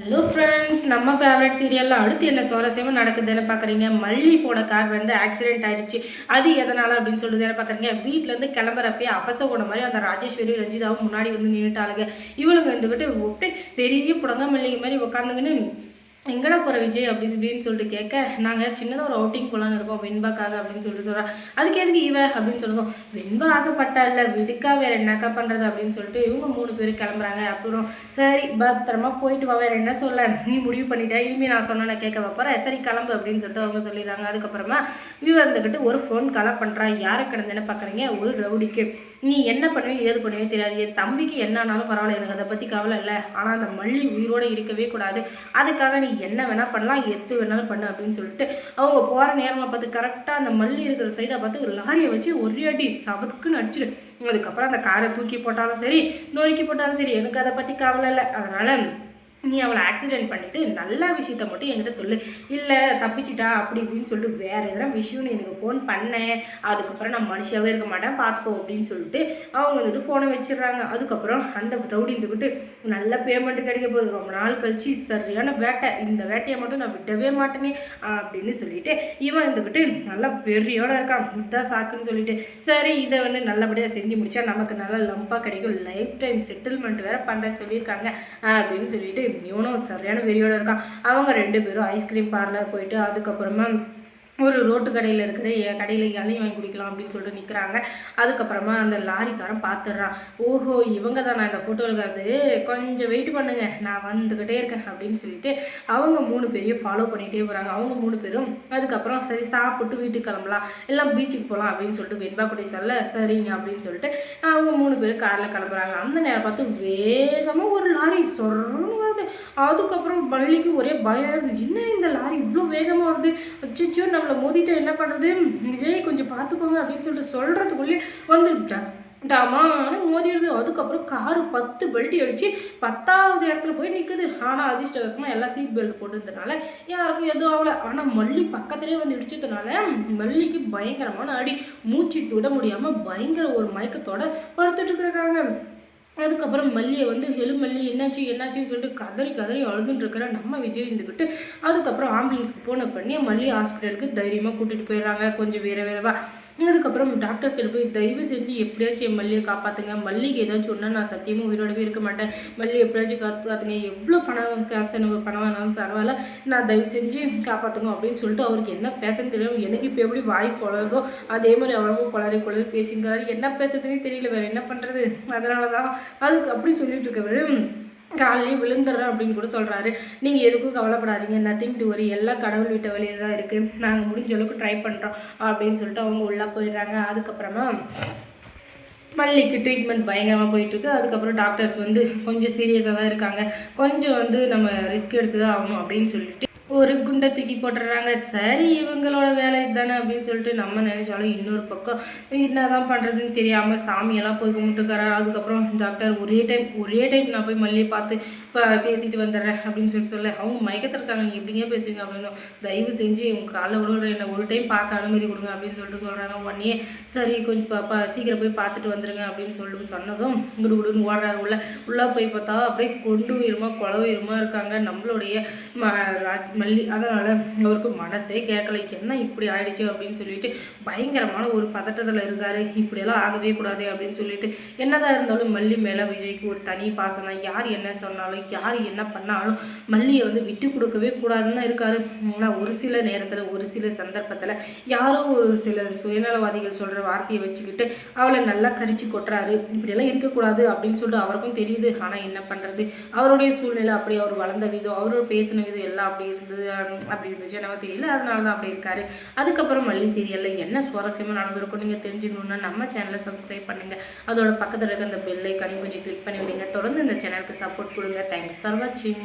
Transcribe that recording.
Hello friends, நம்ம favourite சீரியலில் அடுத்து என்ன சுவாரஸ்யமாக நடக்குதுன்னு பார்க்குறீங்க. மல்லி போன கார் வந்து ஆக்சிடென்ட் ஆகிடுச்சு. அது எதனால் அப்படின்னு சொல்லிட்டு தானே பார்க்குறீங்க. வீட்டிலேருந்து கிளம்புறப்பே அபசகுணம் மாதிரி அந்த ராஜேஸ்வரி ரஞ்சிதாவும் முன்னாடி வந்து நின்றுட்டாளுங்க. இவளுங்க இருந்துக்கிட்டு பெரிய புடங்க மல்லிகை மாதிரி உட்காந்துக்கின்னு எங்கடா போகிற விஜய் அப்படின்னு சொல்லிட்டு கேட்க, நாங்கள் சின்னதாக ஒரு அவுட்டிங் போகலான்னு இருக்கோம் வெண்பாக்காக அப்படின்னு சொல்லிட்டு சொல்கிறேன். அதுக்கு எதுக்கு அப்படின்னு சொல்லுவோம். வெண்பா ஆசைப்பட்டா இல்லை விடுக்கா வேறு என்னக்கா பண்ணுறது அப்படின்னு சொல்லிட்டு இவங்க 3 பேர் கிளம்புறாங்க. அப்புறம் சரி பத்திரமா போயிட்டு வா, வேறு என்ன சொல்ல நீ முடிவு பண்ணிட்டேன், இனிமேல் நான் சொன்ன கேட்க வைப்பறேன், சரி கிளம்பு அப்படின்னு சொல்லிட்டு அவங்க சொல்லிடுறாங்க. அதுக்கப்புறமா வந்துக்கிட்டு ஒரு ஃபோன் காலை பண்ணுறான். யாரை கிடந்துன்னு பார்க்குறீங்க, ஒரு ரவுடிக்கு. நீ என்ன பண்ணுவே ஏது பண்ணுவே தெரியாது, என் தம்பிக்கு என்ன ஆனாலும் பரவாயில்ல, எனக்கு அதை பற்றி கவலை இல்லை, ஆனால் அந்த மல்லி உயிரோடு இருக்கவே கூடாது, அதுக்காக நீ என்ன வேணால் பண்ணலாம், எது வேணாலும் பண்ணு அப்படின்னு சொல்லிட்டு அவங்க போகிற நேரமாக பார்த்து கரெக்டாக அந்த மல்லி இருக்கிற சைடை பார்த்து லாரியை வச்சு ஒரே அடி சபத்துக்குன்னு அடிச்சிடு. அதுக்கப்புறம் அந்த காரை தூக்கி போட்டாலும் சரி நொறுக்கி போட்டாலும் சரி எனக்கு அதை பற்றி கவலை இல்லை, அதனால் நீ அவளை ஆக்சிடென்ட் பண்ணிவிட்டு நல்ல விஷயத்த மட்டும் என்கிட்ட சொல்லு, இல்லை தப்பிச்சிட்டா அப்படி இப்படின்னு சொல்லிட்டு வேறு எதனா விஷயம்னு எனக்கு ஃபோன் பண்ணேன், அதுக்கப்புறம் நான் மனுஷாவே இருக்க மாட்டேன் பார்த்துக்கோ அப்படின்னு சொல்லிட்டு அவங்க வந்துட்டு ஃபோனை வச்சிடுறாங்க. அதுக்கப்புறம் அந்த ரவுடி இருந்துக்கிட்டு நல்ல பேமெண்ட் கிடைக்க போகுது, ரொம்ப நாள் கழிச்சு சரியான வேட்டை, இந்த வேட்டையை மட்டும் நான் விட்டவே மாட்டேனே அப்படின்னு சொல்லிட்டு இவன் இருந்துக்கிட்டு நல்லா பெரியோட இருக்கான். இதுதான் சாக்குன்னு சொல்லிட்டு சரி இதை வந்து நல்லபடியாக செஞ்சு முடிச்சா நமக்கு நல்லா லம்பாக கிடைக்கும், லைஃப் டைம் செட்டில்மெண்ட் வேறு பண்ணுறேன்னு சொல்லியிருக்காங்க அப்படின்னு சொல்லிட்டு இவனும் சரியான வெறியோட இருக்கான். அவங்க 2 பேரும் ஐஸ்கிரீம் பார்லர் போயிட்டு அதுக்கப்புறமா ஒரு ரோட்டு கடையில் இருக்கிற கடையில் இலையும் வாங்கி குடிக்கலாம் அப்படின்னு சொல்லிட்டு நிற்கிறாங்க. அதுக்கப்புறமா அந்த லாரிக்காரன் பார்த்துடுறான். ஓஹோ இவங்க தான், நான் இந்த ஃபோட்டோ இருக்காது, கொஞ்சம் வெயிட் பண்ணுங்க நான் வந்துக்கிட்டே இருக்கேன் அப்படின்னு சொல்லிட்டு அவங்க 3 பேரையும் ஃபாலோ பண்ணிகிட்டே போகிறாங்க. அவங்க 3 பேரும் அதுக்கப்புறம் சரி சாப்பிட்டு வீட்டுக்கு கிளம்பலாம், எல்லாம் பீச்சுக்கு போகலாம் அப்படின்னு சொல்லிட்டு வெண்பா கூட சொல்ல சரிங்க அப்படின்னு சொல்லிட்டு அவங்க 3 பேரும் காரில் கிளம்புறாங்க. அந்த நேரம் பார்த்து வேகமாக ஒரு லாரி சொல்றன்னு வருது. அதுக்கப்புறம் பள்ளிக்கு ஒரே பயம் வருது, என்ன இந்த லாரி இவ்வளோ வேகமாக வருது, அச்சோ நம்மளை மோதிட்டு என்ன பண்ணுறது, விஜய் கொஞ்சம் பார்த்துக்கோங்க அப்படின்னு சொல்லிட்டு சொல்கிறதுக்குள்ளே வந்துவிட்டேன் டாமான்னு மோதிடுது. அதுக்கப்புறம் காரு 10 பெல்ட் அடித்து 10வது இடத்துல போய் நிற்குது. ஆனால் அதிர்ஷ்டவசமாக எல்லாம் சீட் பெல்ட் போட்டதுனால யாருக்கும் எதுவும் ஆகலை. ஆனால் மல்லி பக்கத்துலேயே வந்து இடிச்சதுனால மல்லிக்கு பயங்கரமான அடி, மூச்சு விட முடியாமல் பயங்கர ஒரு மயக்கத்தோட படுத்துட்டு இருக்காங்க. அதுக்கப்புறம் மல்லியை வந்து மல்லி என்னாச்சுன்னு சொல்லிட்டு கதறி அழுதுன்னு இருக்கிற நம்ம விஜய் இருந்துக்கிட்டு அதுக்கப்புறம் ஆம்புலன்ஸ்க்கு போன பண்ணி மல்லி ஹாஸ்பிட்டலுக்கு தைரியமாக கூட்டிகிட்டு போயிடுறாங்க. கொஞ்சம் வேறவா அதுக்கப்புறம் டாக்டர்ஸ் கிட்ட போய் தயவு செஞ்சு எப்படியாச்சும் என் மல்லியை காப்பாற்றுங்க, மல்லிக்கு ஏதாச்சும் ஒன்றா நான் சத்தியமாக உயிரோடவே இருக்க மாட்டேன், மல்லி எப்படியாச்சும் காப்பாற்றுங்க, எவ்வளோ பணம் வேணாலும் பரவாயில்ல, நான் தயவு செஞ்சு காப்பாற்றுங்க அப்படின்னு சொல்லிட்டு அவருக்கு என்ன பேசன்னு தெரியும். எனக்கு இப்போ எப்படி வாய் குளருதோ அதே மாதிரி அவருக்கும் குளறி பேசிங்கிறாரு. என்ன பேசுறதுனே தெரியல, வேறு என்ன பண்ணுறது, அதனால தான் அதுக்கு அப்படி சொல்லிட்டு இருக்கவர் காலையிலே விழுந்துடுறேன் அப்படின்னு கூட சொல்கிறாரு. நீங்கள் எதுக்கும் கவலைப்படாதீங்க, நத்திங் டு வரி, எல்லாம் கடவுள் விட்ட வழியில் தான் இருக்குது, நாங்கள் முடிஞ்ச அளவுக்கு ட்ரை பண்ணுறோம் அப்படின்னு சொல்லிட்டு அவங்க உள்ளே போயிடுறாங்க. அதுக்கப்புறமா மல்லிக்கு ட்ரீட்மெண்ட் பயங்கரமாக போயிட்டுருக்கு. அதுக்கப்புறம் டாக்டர்ஸ் வந்து கொஞ்சம் சீரியஸாக தான் இருக்காங்க, கொஞ்சம் வந்து நம்ம ரிஸ்க் எடுத்து தான் ஆகணும் அப்படின்னு சொல்லிட்டு ஒரு குண்டை தூக்கி போட்டுடுறாங்க. சரி இவங்களோட வேலை இதுதானே அப்படின்னு சொல்லிட்டு நம்ம நினைச்சாலும் இன்னொரு பக்கம் என்ன தான் பண்ணுறதுன்னு தெரியாமல் சாமியெல்லாம் போய் கும்பிட்டுக்கிறாரு. அதுக்கப்புறம் டாக்டர் ஒரே டைம் நான் போய் மல்லியை பார்த்து பேசிட்டு வந்துடுறேன் அப்படின்னு சொல்ல அவங்க மயக்கத்திருக்காங்க, நீ எப்படிங்க பேசுவீங்க அப்படின்னு, தயவு செஞ்சு உங்கள் காலைல விட என்ன ஒரு டைம் பார்க்க அனுமதி கொடுங்க அப்படின்னு சொல்லிட்டு சொல்கிறாங்க. உடனே சரி கொஞ்சம் சீக்கிரம் போய் பார்த்துட்டு வந்துடுங்க அப்படின்னு சொல்லிட்டு சொன்னதும் குடுன்னு ஓடுறாரு. உள்ளே போய் பார்த்தா அப்படியே கொண்டு உயிருமா குளவுயிருமா இருக்காங்க நம்மளுடைய மல்லி. அதனால் அவருக்கு மனசே கேட்கல, என்ன இப்படி ஆயிடுச்சு அப்படின்னு சொல்லிட்டு பயங்கரமான ஒரு பதட்டத்தில் இருக்கார். இப்படியெல்லாம் ஆகவே கூடாது அப்படின்னு சொல்லிட்டு என்னதான் இருந்தாலும் மல்லி மேலே விஜய்க்கு ஒரு தனி பாசம் தான். யார் என்ன சொன்னாலும் யார் என்ன பண்ணாலும் மல்லியை வந்து விட்டு கொடுக்கவே கூடாதுன்னு இருக்காரு. ஆனால் ஒரு சில நேரத்தில் ஒரு சில சந்தர்ப்பத்தில் யாரோ ஒரு சில சுயநலவாதிகள் சொல்கிற வார்த்தையை வச்சுக்கிட்டு அவளை நல்லா கரிச்சு கொட்டுறாரு. இப்படியெல்லாம் இருக்கக்கூடாது அப்படின்னு சொல்லிட்டு அவருக்கும் தெரியுது. ஆனால் என்ன பண்ணுறது, அவருடைய சூழ்நிலை அப்படி, அவர் வளர்ந்த விதம், அவரோட பேசின விதம் எல்லாம் அப்படி இருந்துச்சு எனக்கு தெரியல, அதனால தான் அப்படி இருக்காரு. அதுக்கப்புறம் மல்லி சீரியலில் என்ன சுவாரஸ்யமாக நடந்திருக்கும் நீங்கள் தெரிஞ்சுக்கணுன்னா நம்ம சேனலை சப்ஸ்கிரைப் பண்ணுங்கள், அதோட பக்கத்தில் இருக்க அந்த பெல் ஐக்கானையும் கொஞ்சம் கிளிக் பண்ணி விடுங்க. தொடர்ந்து இந்த சேனலுக்கு சப்போர்ட் கொடுங்க. தேங்க்ஸ் ஃபார் வாட்சிங்.